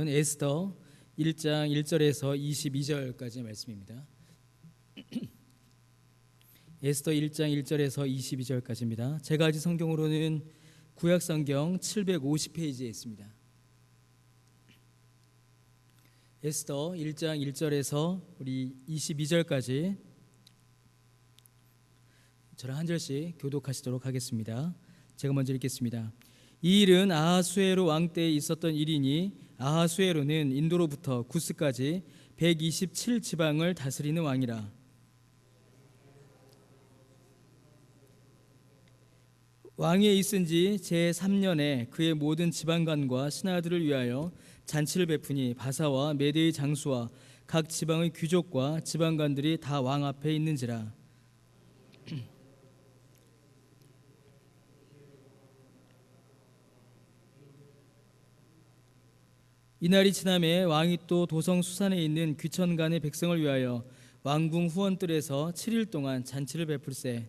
말씀은 에스더 1장 1절에서 22절까지의 말씀입니다. 에스더 1장 1절에서 22절까지입니다. 제가 가진 성경으로는 구약성경 750페이지에 있습니다. 에스더 1장 1절에서 우리 22절까지 저랑 한 절씩 교독하시도록 하겠습니다. 제가 먼저 읽겠습니다. 이 일은 아하수에로 왕 때에 있었던 일이니 아하수에로는 인도로부터 구스까지 127지방을 다스리는 왕이라. 왕위에 있은 지 제3년에 그의 모든 지방관과 신하들을 위하여 잔치를 베푸니 바사와 메대의 장수와 각 지방의 귀족과 지방관들이 다 왕 앞에 있는지라. 이날이 지남에 왕이 또 도성 수산에 있는 귀천간의 백성을 위하여 왕궁 후원뜰에서 7일 동안 잔치를 베풀세.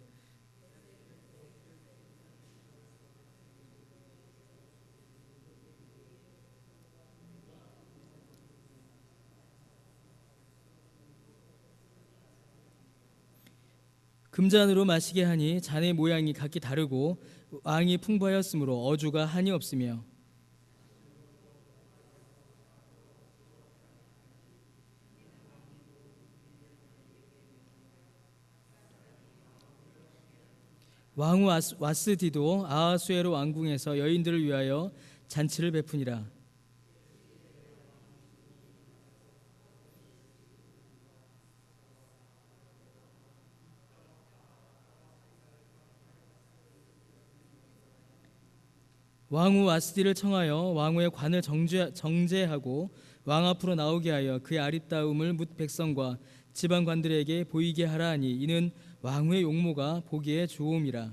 금잔으로 마시게 하니 잔의 모양이 각기 다르고 왕이 풍부하였으므로 어주가 한이 없으며 왕후 와스디도 아하수에로 왕궁에서 여인들을 위하여 잔치를 베푸니라. 왕후 와스디를 청하여 왕후의 관을 정제하고 왕 앞으로 나오게 하여 그의 아리따움을 뭇 백성과 지방관들에게 보이게 하라 하니 이는 왕후의 용모가 보기에 좋음이라.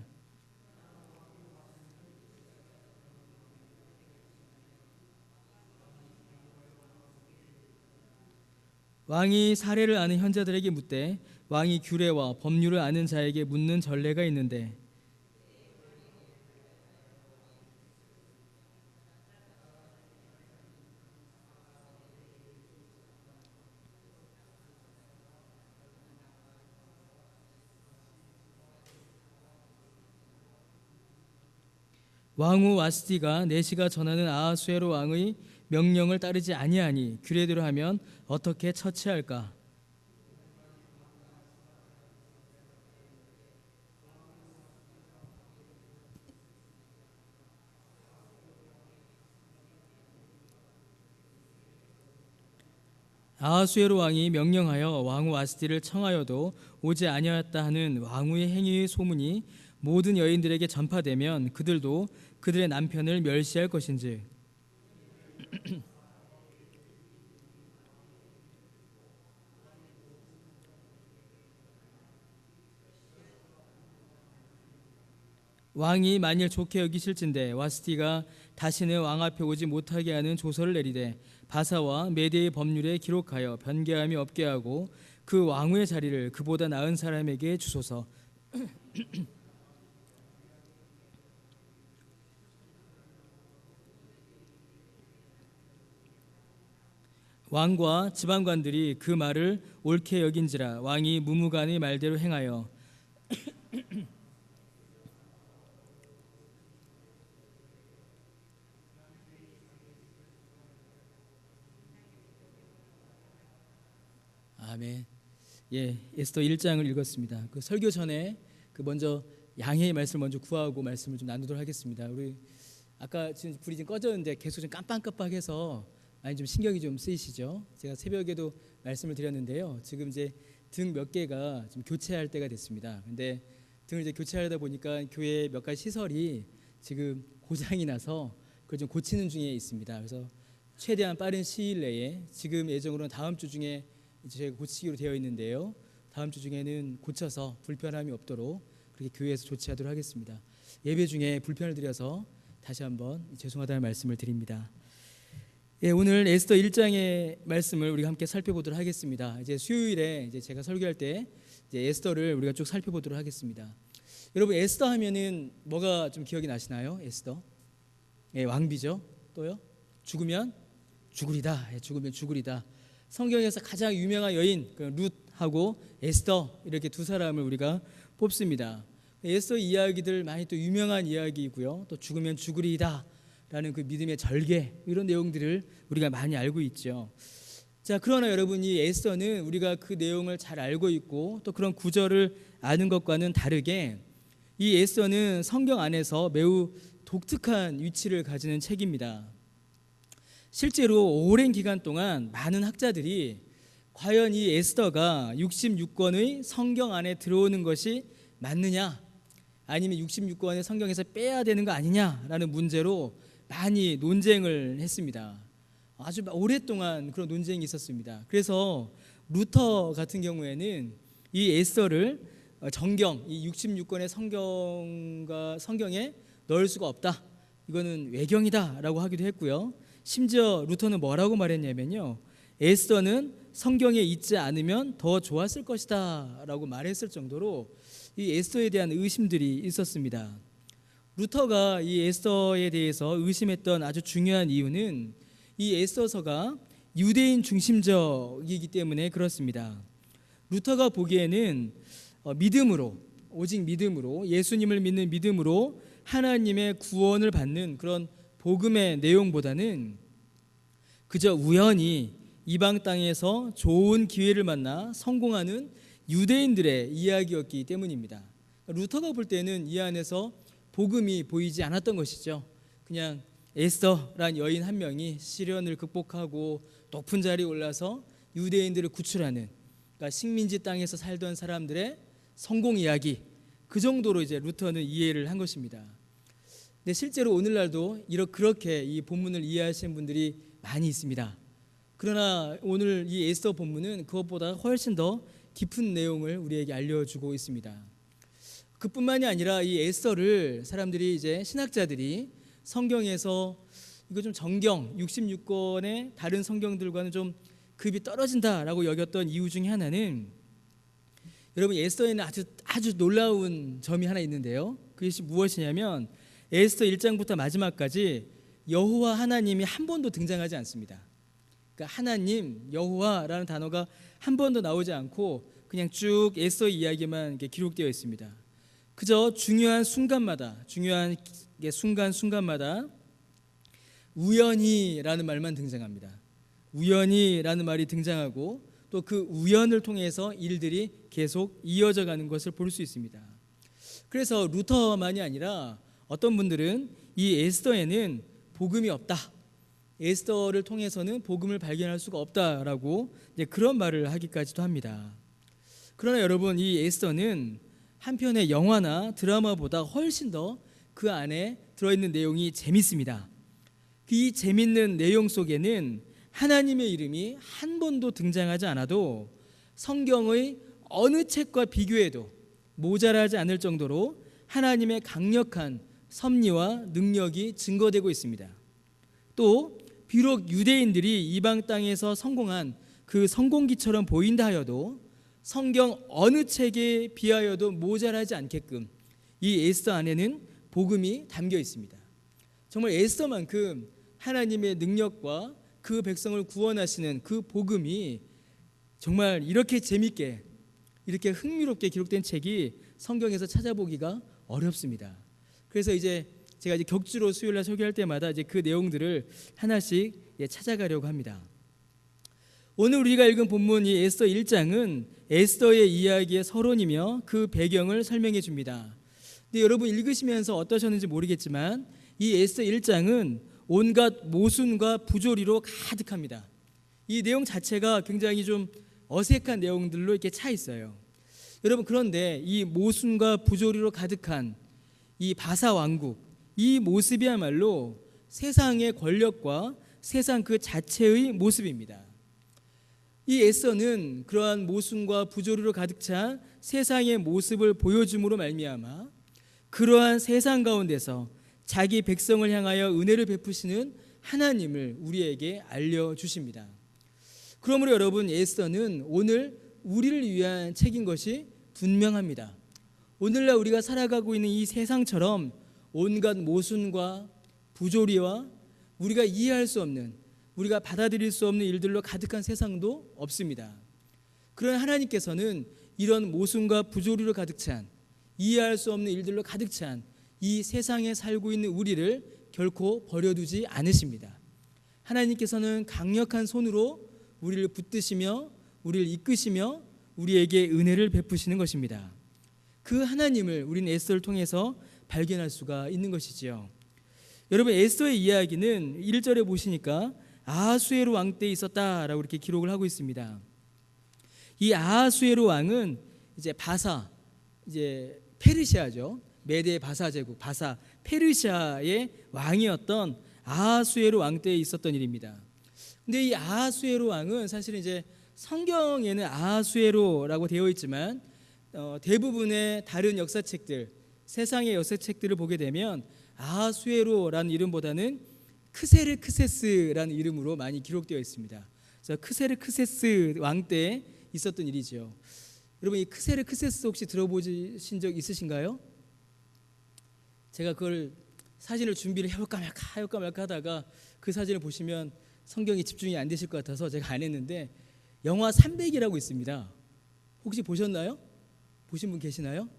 왕이 사례를 아는 현자들에게 묻되 왕이 규례와 법률을 아는 자에게 묻는 전례가 있는데 왕후 와스디가 내시가 전하는 아하수에로 왕의 명령을 따르지 아니하니 규례대로 하면 어떻게 처치할까? 아하수에로 왕이 명령하여 왕후 와스디를 청하여도 오지 아니하였다 하는 왕후의 행위의 소문이 모든 여인들에게 전파되면 그들도 그들의 남편을 멸시할 것인지. 왕이 만일 좋게 여기실진대 와스디가 다시는 왕 앞에 오지 못하게 하는 조서를 내리되 바사와 메대의 법률에 기록하여 변개함이 없게 하고 그 왕후의 자리를 그보다 나은 사람에게 주소서. 왕과 지방관들이 그 말을 옳게 여긴지라. 왕이 무무간의 말대로 행하여 아멘. 에스더 1장을 읽었습니다. 그 설교 전에 먼저 양해의 말씀을 먼저 구하고 말씀을 좀 나누도록 하겠습니다. 우리 아까 지금 불이 좀 꺼졌는데 계속 좀 깜빡깜빡해서 많이 좀 신경이 좀 쓰이시죠? 제가 새벽에도 말씀을 드렸는데요. 지금 이제 등 몇 개가 좀 교체할 때가 됐습니다. 근데 등을 이제 교체하다 보니까 교회 몇 가지 시설이 지금 고장이 나서 그걸 좀 고치는 중에 있습니다. 그래서 최대한 빠른 시일 내에 지금 예정으로는 다음 주 중에 이제 저희가 고치기로 되어 있는데요. 다음 주 중에는 고쳐서 불편함이 없도록 그렇게 교회에서 조치하도록 하겠습니다. 예배 중에 불편을 드려서 다시 한번 죄송하다는 말씀을 드립니다. 오늘 에스더 1장의 말씀을 우리가 함께 살펴보도록 하겠습니다. 이제 수요일에 이제 제가 설교할 때 이제 에스더를 우리가 쭉 살펴보도록 하겠습니다. 여러분 에스더 하면은 뭐가 좀 기억이 나시나요? 에스더? 왕비죠. 또요? 죽으면 죽으리다. 죽으면 죽으리다. 성경에서 가장 유명한 여인 그 룻하고 에스더 이렇게 두 사람을 우리가 뽑습니다. 에스더 이야기들 많이 또 유명한 이야기이고요. 또 죽으면 죽으리다 라는 그 믿음의 절개 이런 내용들을 우리가 많이 알고 있죠. 자, 그러나 여러분 이 에스더는 우리가 그 내용을 잘 알고 있고 또 그런 구절을 아는 것과는 다르게 이 에스더는 성경 안에서 매우 독특한 위치를 가지는 책입니다. 실제로 오랜 기간 동안 많은 학자들이 과연 이 에스더가 66권의 성경 안에 들어오는 것이 맞느냐 아니면 66권의 성경에서 빼야 되는 거 아니냐라는 문제로 많이 논쟁을 했습니다. 아주 오랫동안 그런 논쟁이 있었습니다. 그래서 루터 같은 경우에는 이 에스더를 정경, 이 66권의 성경에 넣을 수가 없다. 이거는 외경이다라고 하기도 했고요. 심지어 루터는 뭐라고 말했냐면요. 에스더는 성경에 있지 않으면 더 좋았을 것이다라고 말했을 정도로 이 에스더에 대한 의심들이 있었습니다. 루터가 이 에스더에 대해서 의심했던 아주 중요한 이유는 이 에스더서가 유대인 중심적이기 때문에 그렇습니다. 루터가 보기에는 믿음으로, 오직 믿음으로, 예수님을 믿는 믿음으로 하나님의 구원을 받는 그런 복음의 내용보다는 그저 우연히 이방 땅에서 좋은 기회를 만나 성공하는 유대인들의 이야기였기 때문입니다. 루터가 볼 때는 이 안에서 복음이 보이지 않았던 것이죠. 그냥 에스더란 여인 한 명이 시련을 극복하고 높은 자리에 올라서 유대인들을 구출하는, 그러니까 식민지 땅에서 살던 사람들의 성공 이야기, 그 정도로 이제 루터는 이해를 한 것입니다. 근데 실제로 오늘날도 그렇게 이 본문을 이해하시는 분들이 많이 있습니다. 그러나 오늘 이 에스더 본문은 그것보다 훨씬 더 깊은 내용을 우리에게 알려주고 있습니다. 그뿐만이 아니라 이 에스더를 사람들이 이제 신학자들이 성경에서 이거 좀 정경 66권의 다른 성경들과는 좀 급이 떨어진다라고 여겼던 이유 중에 하나는 여러분 에스더에는 아주 놀라운 점이 하나 있는데요. 그것이 무엇이냐면 에스더 1장부터 마지막까지 여호와 하나님이 한 번도 등장하지 않습니다. 그러니까 하나님, 여호와라는 단어가 한 번도 나오지 않고 그냥 쭉 에스더의 이야기만 기록되어 있습니다. 그저 중요한 순간마다, 중요한 순간마다 우연히라는 말만 등장합니다. 우연히라는 말이 등장하고 또 그 우연을 통해서 일들이 계속 이어져 가는 것을 볼 수 있습니다. 그래서 루터만이 아니라 어떤 분들은 이 에스더에는 복음이 없다, 에스더를 통해서는 복음을 발견할 수가 없다라고 그런 말을 하기까지도 합니다. 그러나 여러분 이 에스더는 한편의 영화나 드라마보다 훨씬 더 그 안에 들어있는 내용이 재밌습니다. 이 재밌는 내용 속에는 하나님의 이름이 한 번도 등장하지 않아도 성경의 어느 책과 비교해도 모자라지 않을 정도로 하나님의 강력한 섭리와 능력이 증거되고 있습니다. 또 비록 유대인들이 이방 땅에서 성공한 그 성공기처럼 보인다 하여도 성경 어느 책에 비하여도 모자라지 않게끔 이 에스더 안에는 복음이 담겨 있습니다. 정말 에스더만큼 하나님의 능력과 그 백성을 구원하시는 그 복음이 정말 이렇게 재밌게, 이렇게 흥미롭게 기록된 책이 성경에서 찾아보기가 어렵습니다. 그래서 제가 격주로 수요일날 설교할 때마다 그 내용들을 하나씩 찾아가려고 합니다. 오늘 우리가 읽은 본문 이 에스더 1장은 에스더의 이야기의 서론이며 그 배경을 설명해 줍니다. 근데 여러분 읽으시면서 어떠셨는지 모르겠지만 이 에스더 1장은 온갖 모순과 부조리로 가득합니다. 이 내용 자체가 굉장히 좀 어색한 내용들로 이렇게 차 있어요. 여러분 그런데 이 모순과 부조리로 가득한 이 바사 왕국, 이 모습이야말로 세상의 권력과 세상 그 자체의 모습입니다. 이 에스더는 그러한 모순과 부조리로 가득 찬 세상의 모습을 보여줌으로 말미암아 그러한 세상 가운데서 자기 백성을 향하여 은혜를 베푸시는 하나님을 우리에게 알려주십니다. 그러므로 여러분 에스더는 오늘 우리를 위한 책인 것이 분명합니다. 오늘날 우리가 살아가고 있는 이 세상처럼 온갖 모순과 부조리와 우리가 이해할 수 없는, 우리가 받아들일 수 없는 일들로 가득한 세상도 없습니다. 그런 하나님께서는 이런 모순과 부조리로 가득 찬, 이해할 수 없는 일들로 가득 찬 이 세상에 살고 있는 우리를 결코 버려두지 않으십니다. 하나님께서는 강력한 손으로 우리를 붙드시며 우리를 이끄시며 우리에게 은혜를 베푸시는 것입니다. 그 하나님을 우리는 에스더를 통해서 발견할 수가 있는 것이지요. 여러분, 에스더의 이야기는 1절에 보시니까 아하수에로 왕 때 있었다라고 이렇게 기록을 하고 있습니다. 이 아하수에로 왕은 이제 바사, 이제 페르시아죠. 메대 바사 제국, 바사 페르시아의 왕이었던 아하수에로 왕 때에 있었던 일입니다. 근데 이 아하수에로 왕은 사실은 이제 성경에는 아하수에로라고 되어 있지만 대부분의 다른 역사책들, 세상의 역사책들을 보게 되면 아하수에로라는 이름보다는 크세르크세스라는 이름으로 많이 기록되어 있습니다. 그래서 크세르크세스 왕 때에 있었던 일이죠. 여러분, 이 크세르크세스 혹시 들어보신 적 있으신가요? 제가 그걸 사진을 준비를 해볼까 말까 하다가 그 사진을 보시면 성경이 집중이 안 되실 것 같아서 제가 안 했는데, 영화 300이라고 있습니다. 혹시 보셨나요? 보신 분 계시나요?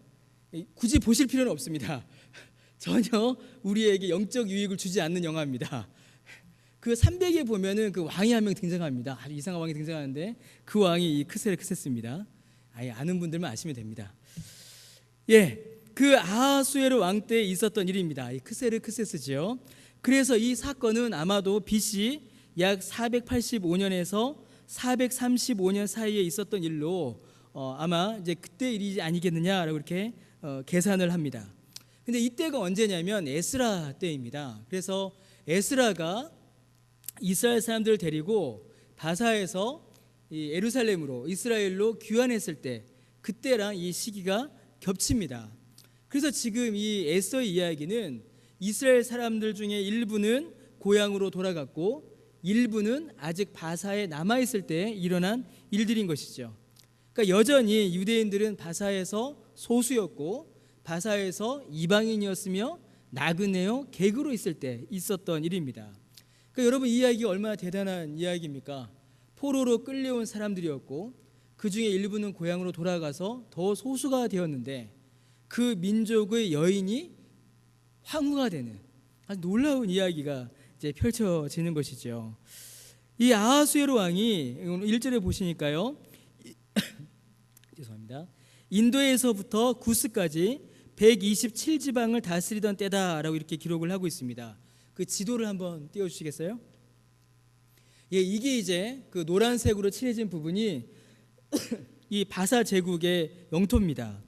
굳이 보실 필요는 없습니다. 전혀 우리에게 영적 유익을 주지 않는 영화입니다. 그 300에 보면은 그 왕이 한 명 등장합니다. 아주 이상한 왕이 등장하는데 그 왕이 이 크세르크세스입니다. 아예 아는 분들만 아시면 됩니다. 그 아하수에로 왕 때에 있었던 일입니다. 이 크세르크세스죠. 그래서 이 사건은 아마도 BC 약 485년에서 435년 사이에 있었던 일로 아마 이제 그때 일이 아니겠느냐라고 이렇게 계산을 합니다. 근데 이때가 언제냐면 에스라 때입니다. 그래서 에스라가 이스라엘 사람들을 데리고 바사에서 이 예루살렘으로 이스라엘로 귀환했을 때, 그때랑 이 시기가 겹칩니다. 그래서 지금 이 에스더의 이야기는 이스라엘 사람들 중에 일부는 고향으로 돌아갔고 일부는 아직 바사에 남아있을 때 일어난 일들인 것이죠. 그러니까 여전히 유대인들은 바사에서 소수였고 바사에서 이방인이었으며 나그네요 객으로 있을 때 있었던 일입니다. 그러니까 여러분, 이 이야기가 얼마나 대단한 이야기입니까? 포로로 끌려온 사람들이었고 그 중에 일부는 고향으로 돌아가서 더 소수가 되었는데 그 민족의 여인이 황후가 되는 아주 놀라운 이야기가 이제 펼쳐지는 것이죠. 이 아하수에로 왕이 1절에 보시니까요, 죄송합니다. 인도에서부터 구스까지 127지방을 다스리던 때다라고 이렇게 기록을 하고 있습니다. 그 지도를 한번 띄워주시겠어요? 이게 이제 그 노란색으로 칠해진 부분이 이 바사 제국의 영토입니다.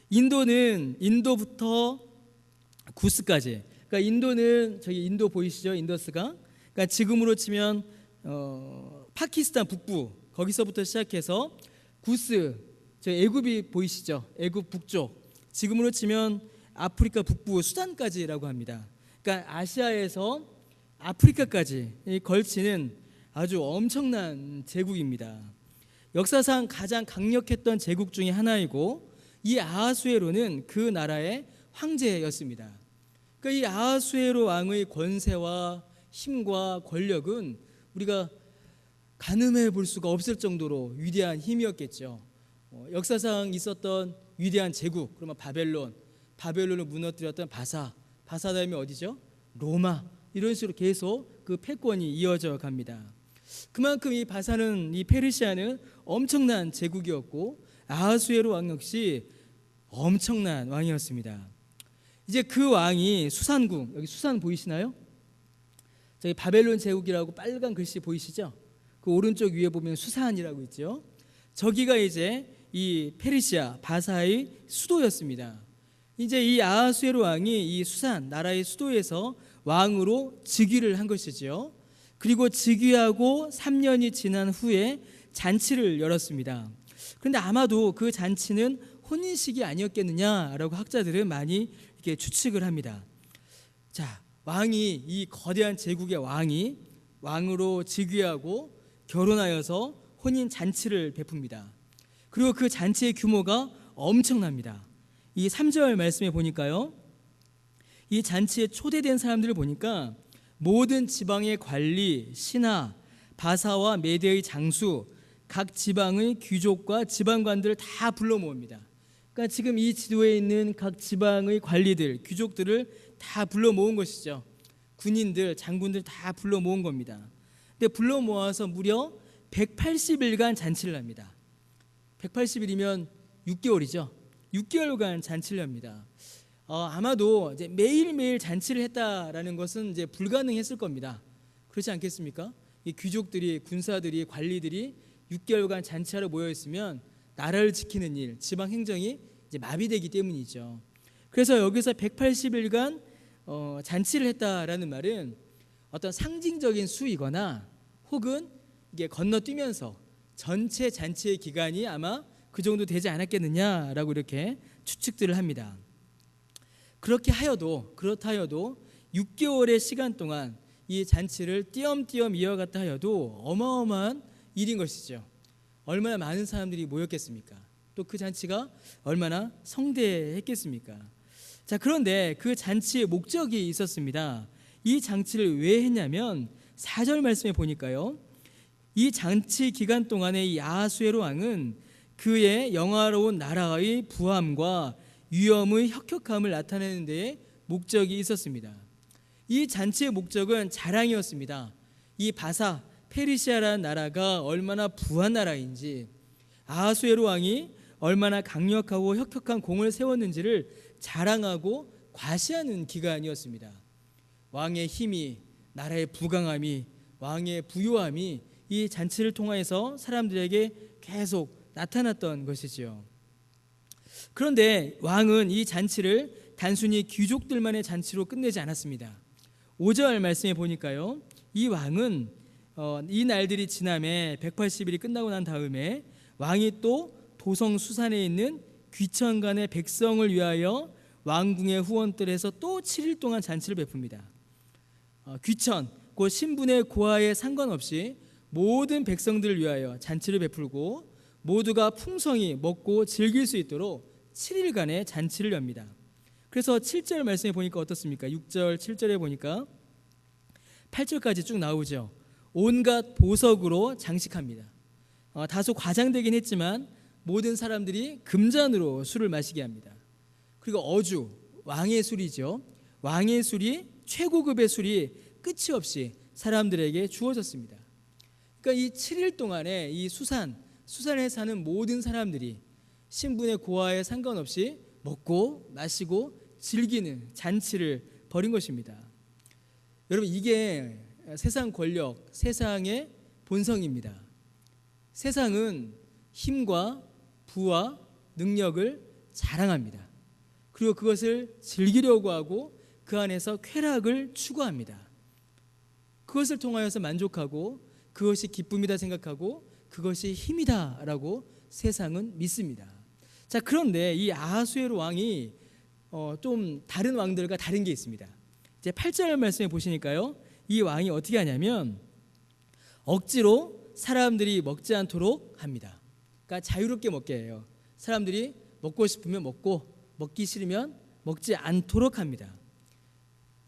인도는 인도부터 구스까지. 그러니까 인도는 저기 인도 보이시죠? 인더스가. 그러니까 지금으로 치면 파키스탄 북부 거기서부터 시작해서 구스, 저 애굽이 보이시죠? 애굽 북쪽. 지금으로 치면 아프리카 북부 수단까지라고 합니다. 그러니까 아시아에서 아프리카까지 걸치는 아주 엄청난 제국입니다. 역사상 가장 강력했던 제국 중에 하나이고 이 아하수에로는 그 나라의 황제였습니다. 그러니까 이 아하수에로 왕의 권세와 힘과 권력은 우리가 가늠해 볼 수가 없을 정도로 위대한 힘이었겠죠. 역사상 있었던 위대한 제국, 그러면 바벨론을 무너뜨렸던 바사 다음에 어디죠? 로마. 이런 식으로 계속 그 패권이 이어져 갑니다. 그만큼 이 바사는, 이 페르시아는 엄청난 제국이었고 아하수에로 왕 역시 엄청난 왕이었습니다. 이제 그 왕이 수산궁, 여기 수산 보이시나요? 저기 바벨론 제국이라고 빨간 글씨 보이시죠? 그 오른쪽 위에 보면 수산이라고 있죠. 저기가 이제 이 페르시아 바사의 수도였습니다. 이제 이 아하수에로 왕이 이 수산 나라의 수도에서 왕으로 즉위를 한 것이지요. 그리고 즉위하고 3년이 지난 후에 잔치를 열었습니다. 그런데 아마도 그 잔치는 혼인식이 아니었겠느냐라고 학자들은 많이 이렇게 추측을 합니다. 자, 왕이, 이 거대한 제국의 왕이 왕으로 즉위하고 결혼하여서 혼인 잔치를 베풉니다. 그리고 그 잔치의 규모가 엄청납니다. 이 3절 말씀에 보니까요, 이 잔치에 초대된 사람들을 보니까 모든 지방의 관리, 신하, 바사와 메대의 장수, 각 지방의 귀족과 지방관들을 다 불러 모읍니다. 그러니까 지금 이 지도에 있는 각 지방의 관리들, 귀족들을 다 불러 모은 것이죠. 군인들, 장군들 다 불러 모은 겁니다. 근데 불러 모아서 무려 180일간 잔치를 합니다. 180일이면 6개월이죠. 6개월간 잔치를 합니다. 아마도 이제 매일매일 잔치를 했다라는 것은 이제 불가능했을 겁니다. 그렇지 않겠습니까? 이 귀족들이, 군사들이, 관리들이 6개월간 잔치하러 모여 있으면 나라를 지키는 일, 지방 행정이 이제 마비되기 때문이죠. 그래서 여기서 180일간 잔치를 했다라는 말은 어떤 상징적인 수이거나 혹은 이게 건너뛰면서 전체 잔치의 기간이 아마 그 정도 되지 않았겠느냐라고 이렇게 추측들을 합니다. 그렇다 하여도 6개월의 시간 동안 이 잔치를 띄엄띄엄 이어갔다 하여도 어마어마한 일인 것이죠. 얼마나 많은 사람들이 모였겠습니까? 또 그 잔치가 얼마나 성대했겠습니까? 자, 그런데 그 잔치의 목적이 있었습니다. 이 잔치를 왜 했냐면 4절 말씀에 보니까요, 이 잔치 기간 동안에 이 아하수에로 왕은 그의 영화로운 나라의 부함과 위엄의 혁혁함을 나타내는 데에 목적이 있었습니다. 이 잔치의 목적은 자랑이었습니다. 이 바사, 페르시아라는 나라가 얼마나 부한 나라인지, 아하수에로 왕이 얼마나 강력하고 혁혁한 공을 세웠는지를 자랑하고 과시하는 기간이었습니다. 왕의 힘이, 나라의 부강함이, 왕의 부요함이 이 잔치를 통해서 사람들에게 계속 나타났던 것이지요. 그런데 왕은 이 잔치를 단순히 귀족들만의 잔치로 끝내지 않았습니다. 5절 말씀에 보니까요, 이 왕은 이 날들이 지남에 180일이 끝나고 난 다음에 왕이 또 도성 수산에 있는 귀천간의 백성을 위하여 왕궁의 후원들에서 또 7일 동안 잔치를 베풉니다. 귀천, 그 신분의 고하에 상관없이 모든 백성들을 위하여 잔치를 베풀고 모두가 풍성히 먹고 즐길 수 있도록 7일간의 잔치를 엽니다. 그래서 7절 말씀에 보니까 어떻습니까? 6절, 7절에 보니까 8절까지 쭉 나오죠. 온갖 보석으로 장식합니다. 다소 과장되긴 했지만 모든 사람들이 금잔으로 술을 마시게 합니다. 그리고 어주, 왕의 술이죠. 왕의 술이, 최고급의 술이 끝이 없이 사람들에게 주어졌습니다. 그러니까 이 7일 동안에 이 수산에 사는 모든 사람들이 신분의 고하에 상관없이 먹고 마시고 즐기는 잔치를 벌인 것입니다. 여러분, 이게 세상 권력, 세상의 본성입니다. 세상은 힘과 부와 능력을 자랑합니다. 그리고 그것을 즐기려고 하고 그 안에서 쾌락을 추구합니다. 그것을 통하여서 만족하고 그것이 기쁨이다 생각하고 그것이 힘이다라고 세상은 믿습니다. 자, 그런데 이 아하수에로 왕이 좀 다른 왕들과 다른 게 있습니다. 이제 8절 말씀에 보시니까요, 이 왕이 어떻게 하냐면 억지로 사람들이 먹지 않도록 합니다. 그러니까 자유롭게 먹게 해요. 사람들이 먹고 싶으면 먹고 먹기 싫으면 먹지 않도록 합니다.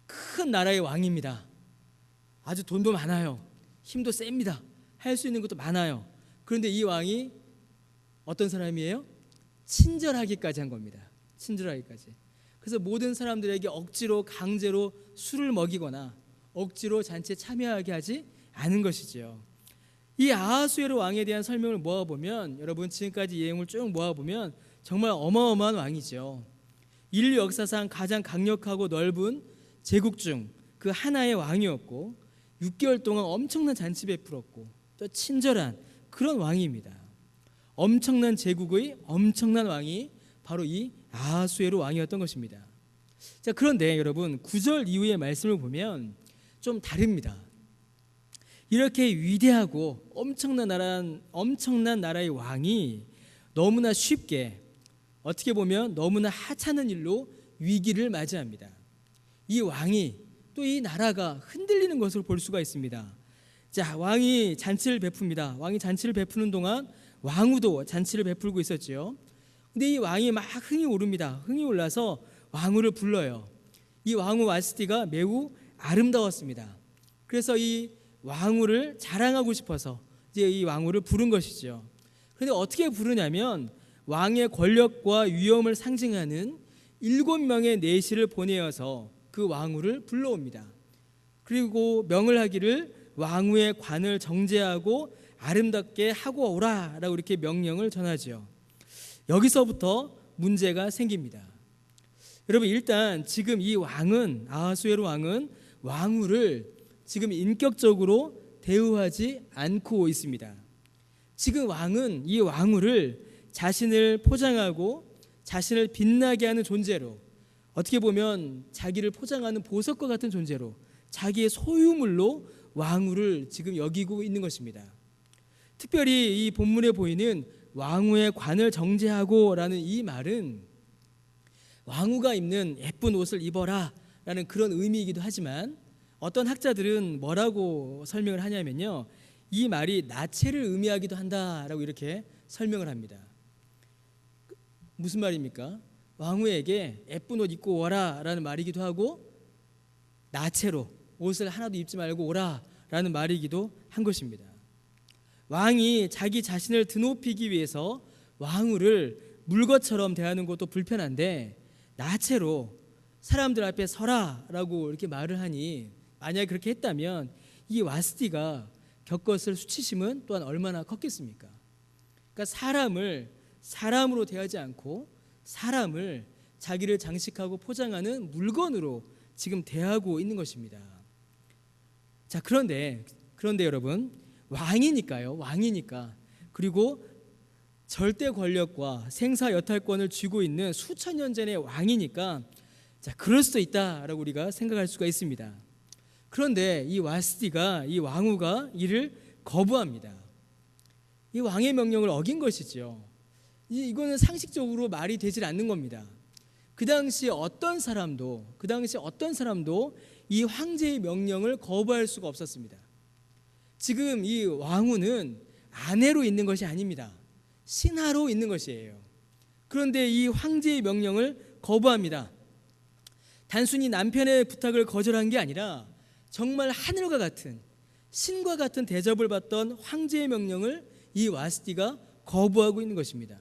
큰 나라의 왕입니다. 아주 돈도 많아요. 힘도 셉니다. 할 수 있는 것도 많아요. 그런데 이 왕이 어떤 사람이에요? 친절하기까지 한 겁니다. 친절하기까지. 그래서 모든 사람들에게 억지로 강제로 술을 먹이거나 억지로 잔치에 참여하게 하지 않은 것이지요. 이 아하수에로 왕에 대한 설명을 모아보면, 여러분 지금까지 내용을 쭉 모아보면 정말 어마어마한 왕이죠. 인류 역사상 가장 강력하고 넓은 제국 중 그 하나의 왕이었고 6개월 동안 엄청난 잔치 베풀었고 또 친절한 그런 왕입니다. 엄청난 제국의 엄청난 왕이 바로 이 아하수에로 왕이었던 것입니다. 자, 그런데 여러분 9절 이후의 말씀을 보면 좀 다릅니다. 이렇게 위대하고 엄청난 나라의 왕이 너무나 쉽게, 어떻게 보면 너무나 하찮은 일로 위기를 맞이합니다. 이 왕이 또 이 나라가 흔들리는 것을 볼 수가 있습니다. 자, 왕이 잔치를 베풉니다. 왕이 잔치를 베푸는 동안 왕후도 잔치를 베풀고 있었지요. 근데 이 왕이 막 흥이 오릅니다. 흥이 올라서 왕후를 불러요. 이 왕후 와스티가 매우 아름다웠습니다. 그래서 이 왕후를 자랑하고 싶어서 이제 이 왕후를 부른 것이죠. 그런데 어떻게 부르냐면 왕의 권력과 위엄을 상징하는 7명의 내시를 보내어서 그 왕후를 불러옵니다. 그리고 명을 하기를 왕후의 관을 정제하고 아름답게 하고 오라라고 이렇게 명령을 전하죠. 여기서부터 문제가 생깁니다. 여러분, 일단 지금 이 왕은, 아하수에로 왕은 왕후를 지금 인격적으로 대우하지 않고 있습니다. 지금 왕은 이 왕후를 자신을 포장하고 자신을 빛나게 하는 존재로, 어떻게 보면 자기를 포장하는 보석과 같은 존재로, 자기의 소유물로 왕후를 지금 여기고 있는 것입니다. 특별히 이 본문에 보이는 왕후의 관을 정제하고 라는 이 말은 왕후가 입는 예쁜 옷을 입어라 라는 그런 의미이기도 하지만, 어떤 학자들은 뭐라고 설명을 하냐면요, 이 말이 나체를 의미하기도 한다라고 이렇게 설명을 합니다. 무슨 말입니까? 왕후에게 예쁜 옷 입고 오라 라는 말이기도 하고, 나체로 옷을 하나도 입지 말고 오라 라는 말이기도 한 것입니다. 왕이 자기 자신을 드높이기 위해서 왕후를 물것처럼 대하는 것도 불편한데, 나체로 사람들 앞에 서라 라고 이렇게 말을 하니, 만약에 그렇게 했다면 이 와스티가 겪었을 수치심은 또한 얼마나 컸겠습니까? 그러니까 사람을 사람으로 대하지 않고 사람을 자기를 장식하고 포장하는 물건으로 지금 대하고 있는 것입니다. 자, 그런데 여러분, 왕이니까, 그리고 절대 권력과 생사 여탈권을 쥐고 있는 수천 년 전의 왕이니까, 자, 그럴 수도 있다라고 우리가 생각할 수가 있습니다. 그런데 이 와스티가, 이 왕후가 이를 거부합니다. 이 왕의 명령을 어긴 것이죠. 이거는 상식적으로 말이 되질 않는 겁니다. 그 당시 어떤 사람도 이 황제의 명령을 거부할 수가 없었습니다. 지금 이 왕후는 아내로 있는 것이 아닙니다. 신하로 있는 것이에요. 그런데 이 황제의 명령을 거부합니다. 단순히 남편의 부탁을 거절한 게 아니라 정말 하늘과 같은, 신과 같은 대접을 받던 황제의 명령을 이 와스티가 거부하고 있는 것입니다.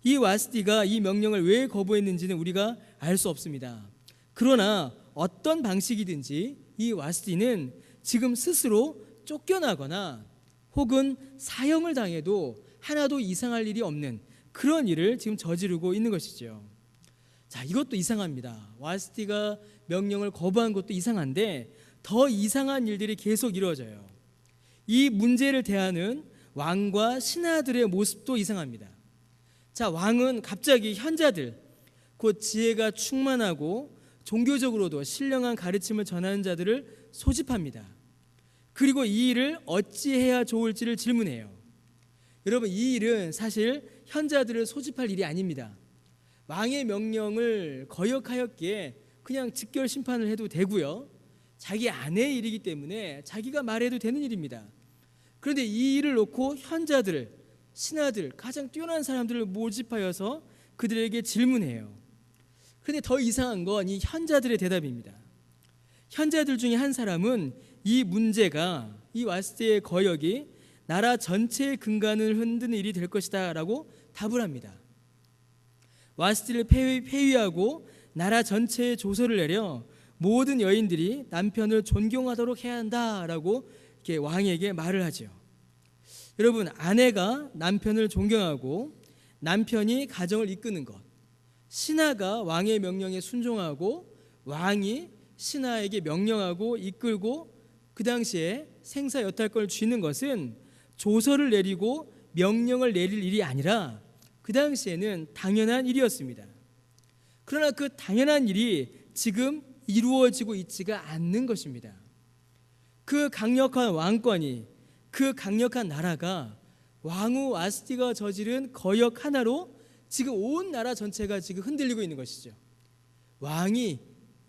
이 와스티가 이 명령을 왜 거부했는지는 우리가 알 수 없습니다. 그러나 어떤 방식이든지 이 와스티는 지금 스스로 쫓겨나거나 혹은 사형을 당해도 하나도 이상할 일이 없는 그런 일을 지금 저지르고 있는 것이죠. 자, 이것도 이상합니다. 와스티가 명령을 거부한 것도 이상한데, 더 이상한 일들이 계속 이루어져요. 이 문제를 대하는 왕과 신하들의 모습도 이상합니다. 자, 왕은 갑자기 현자들, 곧 지혜가 충만하고 종교적으로도 신령한 가르침을 전하는 자들을 소집합니다. 그리고 이 일을 어찌해야 좋을지를 질문해요. 여러분, 이 일은 사실 현자들을 소집할 일이 아닙니다. 왕의 명령을 거역하였기에 그냥 직결 심판을 해도 되고요, 자기 아내의 일이기 때문에 자기가 말해도 되는 일입니다. 그런데 이 일을 놓고 현자들, 신하들, 가장 뛰어난 사람들을 모집하여서 그들에게 질문해요. 그런데 더 이상한 건 이 현자들의 대답입니다. 현자들 중에 한 사람은 이 문제가, 이 와스티의 거역이 나라 전체의 근간을 흔드는 일이 될 것이다 라고 답을 합니다. 와스티를 폐위하고 나라 전체에 조서를 내려 모든 여인들이 남편을 존경하도록 해야 한다라고 이렇게 왕에게 말을 하죠. 여러분, 아내가 남편을 존경하고 남편이 가정을 이끄는 것, 신하가 왕의 명령에 순종하고 왕이 신하에게 명령하고 이끌고 그 당시에 생사 여탈권을 쥐는 것은 조서를 내리고 명령을 내릴 일이 아니라 그 당시에는 당연한 일이었습니다. 그러나 그 당연한 일이 지금 이루어지고 있지가 않는 것입니다. 그 강력한 왕권이, 그 강력한 나라가 왕후 와스티가 저지른 거역 하나로 지금 온 나라 전체가 지금 흔들리고 있는 것이죠. 왕이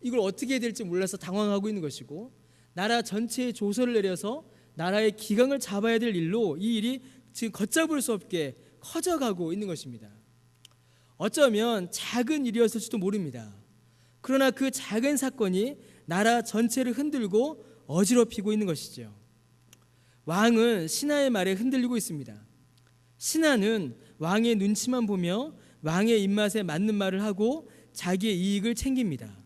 이걸 어떻게 해야 될지 몰라서 당황하고 있는 것이고, 나라 전체에 조서를 내려서 나라의 기강을 잡아야 될 일로 이 일이 지금 걷잡을 수 없게 커져가고 있는 것입니다. 어쩌면 작은 일이었을지도 모릅니다. 그러나 그 작은 사건이 나라 전체를 흔들고 어지럽히고 있는 것이죠. 왕은 신하의 말에 흔들리고 있습니다. 신하는 왕의 눈치만 보며 왕의 입맛에 맞는 말을 하고 자기의 이익을 챙깁니다.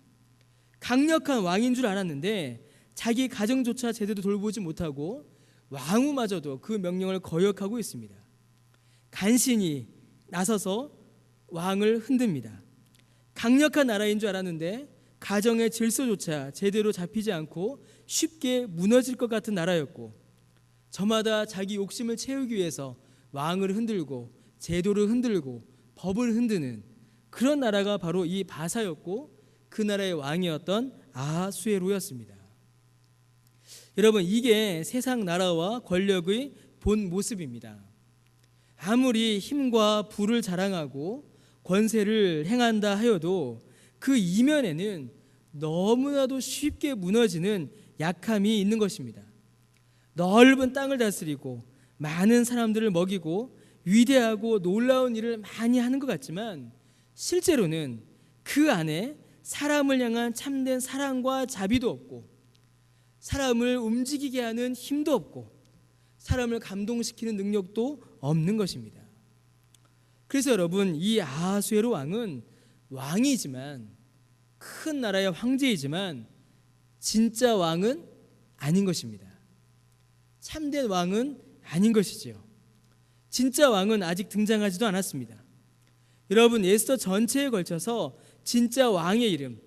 강력한 왕인 줄 알았는데 자기 가정조차 제대로 돌보지 못하고 왕후마저도 그 명령을 거역하고 있습니다. 간신히 나서서 왕을 흔듭니다. 강력한 나라인 줄 알았는데 가정의 질서조차 제대로 잡히지 않고 쉽게 무너질 것 같은 나라였고, 저마다 자기 욕심을 채우기 위해서 왕을 흔들고 제도를 흔들고 법을 흔드는 그런 나라가 바로 이 바사였고, 그 나라의 왕이었던 아하수에로였습니다. 여러분, 이게 세상 나라와 권력의 본 모습입니다. 아무리 힘과 부를 자랑하고 권세를 행한다 하여도 그 이면에는 너무나도 쉽게 무너지는 약함이 있는 것입니다. 넓은 땅을 다스리고 많은 사람들을 먹이고 위대하고 놀라운 일을 많이 하는 것 같지만 실제로는 그 안에 사람을 향한 참된 사랑과 자비도 없고, 사람을 움직이게 하는 힘도 없고, 사람을 감동시키는 능력도 없는 것입니다. 그래서 여러분, 이 아하수에로 왕은 왕이지만, 큰 나라의 황제이지만 진짜 왕은 아닌 것입니다. 참된 왕은 아닌 것이지요. 진짜 왕은 아직 등장하지도 않았습니다. 여러분, 에스더 전체에 걸쳐서 진짜 왕의 이름,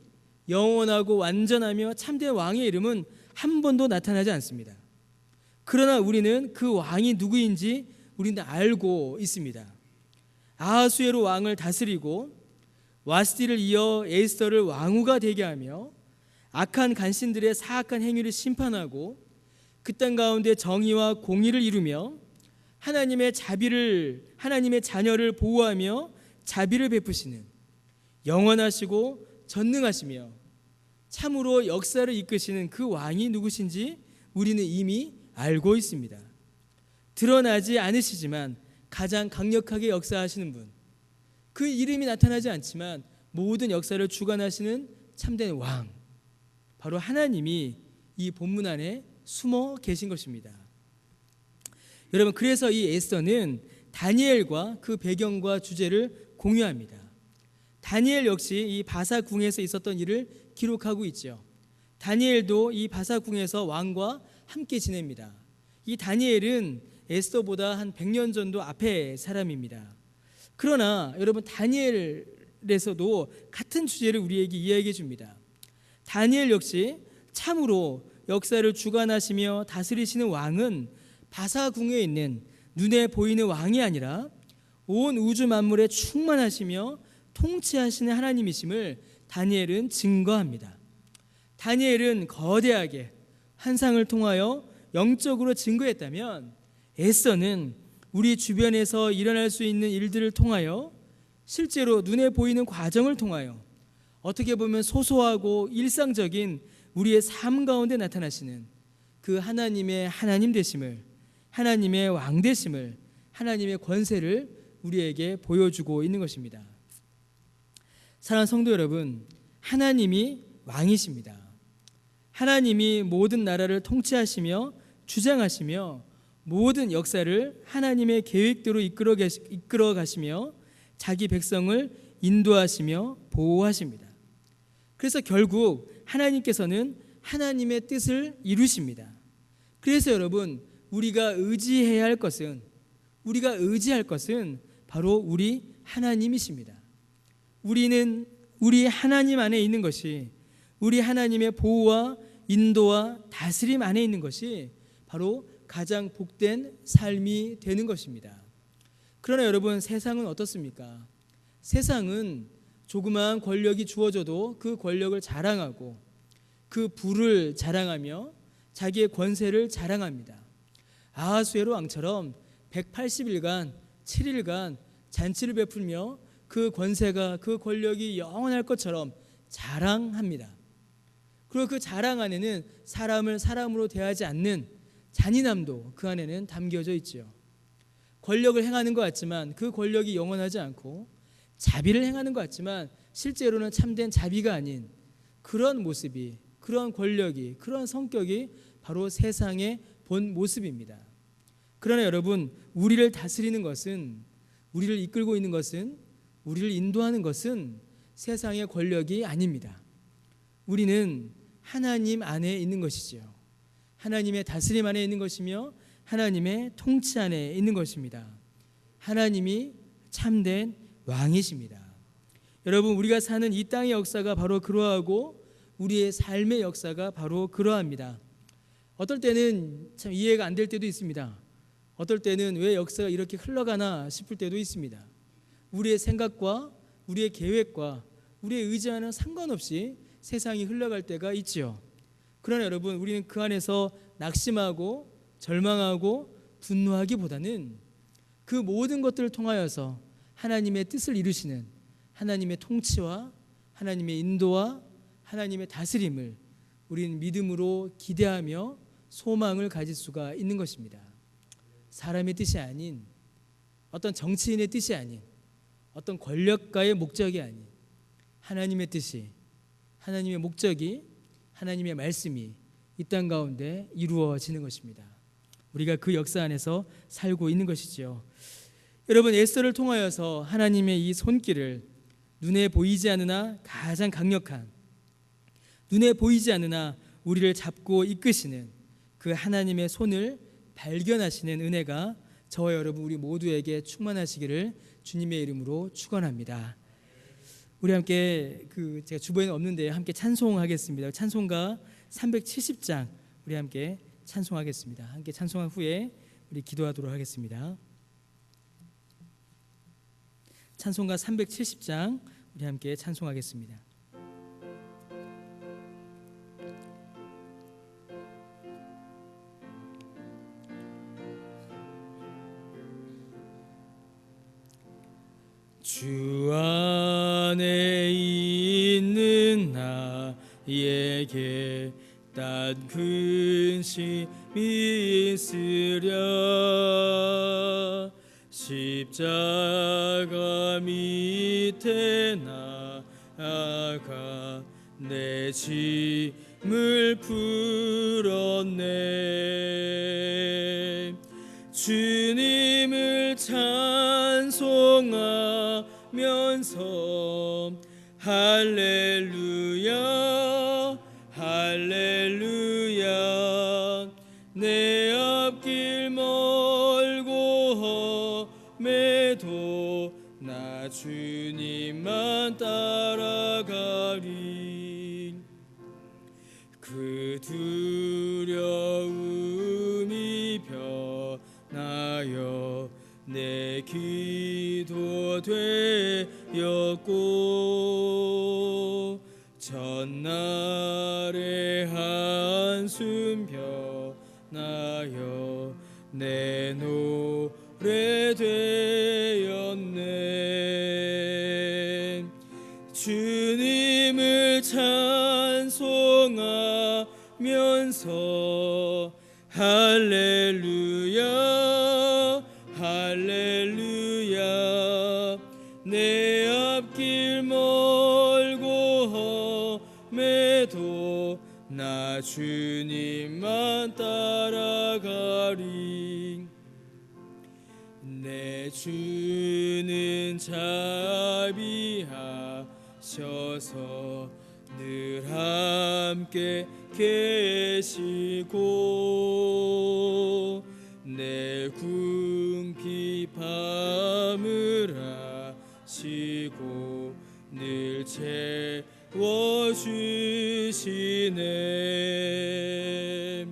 영원하고 완전하며 참된 왕의 이름은 한 번도 나타나지 않습니다. 그러나 우리는 그 왕이 누구인지 우리는 알고 있습니다. 아하수에로 왕을 다스리고 와스디를 이어 에스더를 왕후가 되게 하며 악한 간신들의 사악한 행위를 심판하고 그 땅 가운데 정의와 공의를 이루며 하나님의 자녀를 보호하며 자비를 베푸시는 영원하시고 전능하시며 참으로 역사를 이끄시는 그 왕이 누구신지 우리는 이미 알고 있습니다. 드러나지 않으시지만 가장 강력하게 역사하시는 분, 그 이름이 나타나지 않지만 모든 역사를 주관하시는 참된 왕, 바로 하나님이 이 본문 안에 숨어 계신 것입니다. 여러분, 그래서 이 에스더는 다니엘과 그 배경과 주제를 공유합니다. 다니엘 역시 이 바사궁에서 있었던 일을 기록하고 있죠. 다니엘도 이 바사궁에서 왕과 함께 지냅니다. 이 다니엘은 에스더보다 한 100년 전도 앞의 사람입니다. 그러나 여러분, 다니엘에서도 같은 주제를 우리에게 이야기해 줍니다. 다니엘 역시 참으로 역사를 주관하시며 다스리시는 왕은 바사궁에 있는 눈에 보이는 왕이 아니라 온 우주 만물에 충만하시며 통치하시는 하나님이심을 다니엘은 증거합니다. 다니엘은 거대하게 환상을 통하여 영적으로 증거했다면 에스더는 우리 주변에서 일어날 수 있는 일들을 통하여 실제로 눈에 보이는 과정을 통하여 어떻게 보면 소소하고 일상적인 우리의 삶 가운데 나타나시는 그 하나님의 하나님 되심을, 하나님의 왕 되심을, 하나님의 권세를 우리에게 보여주고 있는 것입니다. 사랑하는 성도 여러분, 하나님이 왕이십니다. 하나님이 모든 나라를 통치하시며 주장하시며 모든 역사를 하나님의 계획대로 이끌어 가시며 자기 백성을 인도하시며 보호하십니다. 그래서 결국 하나님께서는 하나님의 뜻을 이루십니다. 그래서 여러분, 우리가 의지할 것은 바로 우리 하나님이십니다. 우리는 우리 하나님 안에 있는 것이, 우리 하나님의 보호와 인도와 다스림 안에 있는 것이 바로 가장 복된 삶이 되는 것입니다. 그러나 여러분, 세상은 어떻습니까? 세상은 조그마한 권력이 주어져도 그 권력을 자랑하고 그 부를 자랑하며 자기의 권세를 자랑합니다. 아하수에로 왕처럼 180일간 7일간 잔치를 베풀며 그 권세가, 그 권력이 영원할 것처럼 자랑합니다. 그리고 그 자랑 안에는 사람을 사람으로 대하지 않는 잔인함도 그 안에는 담겨져 있죠. 권력을 행하는 것 같지만 그 권력이 영원하지 않고, 자비를 행하는 것 같지만 실제로는 참된 자비가 아닌 그런 모습이 그러한 권력이, 그러한 성격이 바로 세상의 본 모습입니다. 그러나 여러분, 우리를 다스리는 것은, 우리를 이끌고 있는 것은, 우리를 인도하는 것은 세상의 권력이 아닙니다. 우리는 하나님 안에 있는 것이지요. 하나님의 다스림 안에 있는 것이며 하나님의 통치 안에 있는 것입니다. 하나님이 참된 왕이십니다. 여러분, 우리가 사는 이 땅의 역사가 바로 그러하고 우리의 삶의 역사가 바로 그러합니다. 어떨 때는 참 이해가 안 될 때도 있습니다. 어떨 때는 왜 역사가 이렇게 흘러가나 싶을 때도 있습니다. 우리의 생각과 우리의 계획과 우리의 의지와는 상관없이 세상이 흘러갈 때가 있지요. 그러나 여러분, 우리는 그 안에서 낙심하고 절망하고 분노하기보다는 그 모든 것들을 통하여서 하나님의 뜻을 이루시는 하나님의 통치와 하나님의 인도와 하나님의 다스림을 우리는 믿음으로 기대하며 소망을 가질 수가 있는 것입니다. 사람의 뜻이 아닌, 어떤 정치인의 뜻이 아닌, 어떤 권력가의 목적이 아닌 하나님의 뜻이, 하나님의 목적이, 하나님의 말씀이 이 땅 가운데 이루어지는 것입니다. 우리가 그 역사 안에서 살고 있는 것이지요. 여러분, 에스더를 통하여서 하나님의 이 손길을 눈에 보이지 않으나 가장 강력한, 눈에 보이지 않으나 우리를 잡고 이끄시는 그 하나님의 손을 발견하시는 은혜가 저와 여러분 우리 모두에게 충만하시기를 주님의 이름으로 축원합니다. 우리 함께 제가 주보에는 없는데 함께 찬송하겠습니다. 찬송가 370장 우리 함께 찬송하겠습니다. 함께 찬송한 후에 우리 기도하도록 하겠습니다. 찬송가 370장 우리 함께 찬송하겠습니다. 주 안에 있는 나에게 딴 근심이 있으랴 십자가 밑에 나아가 내 짐을 풀었네. 주님을 찬송하면서 할렐루야 할렐루야 내 앞길 멀고 험해도 나 주님만 따라가리. 그 두려움이 변하여 내 기도 되었고 전날의 한숨 변하여 내 노래 되었네. 주님을 찬송하면서 할렐루야 할렐루야 내 앞길 멀고 험해도 나 주님만 따라가리. 내 주는 자비하셔서 늘 함께 계시고 내 궁핍함을 아시고 늘 채워주시네.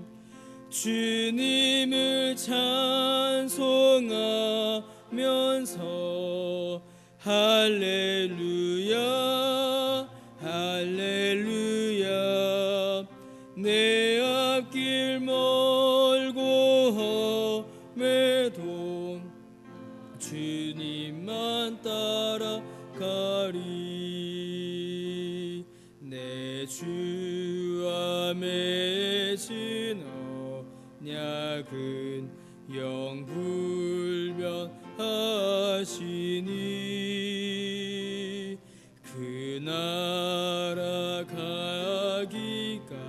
주님을 찬송하면서 할렐루야 할렐루야 내 앞길 멀고 험해도 주님만 따라가리. 내 주와 맺은 언약은 영불변하시니 그 나라 가기가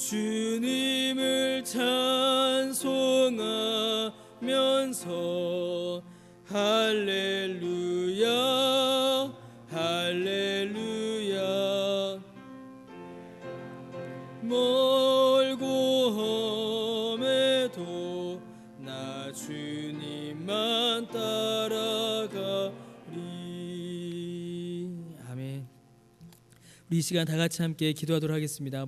주님을 찬송하면서 할렐루야 할렐루야 멀고 험해도 나 주님만 따라가리. 아멘. 우리 이 시간 다 같이 함께 기도하도록 하겠습니다.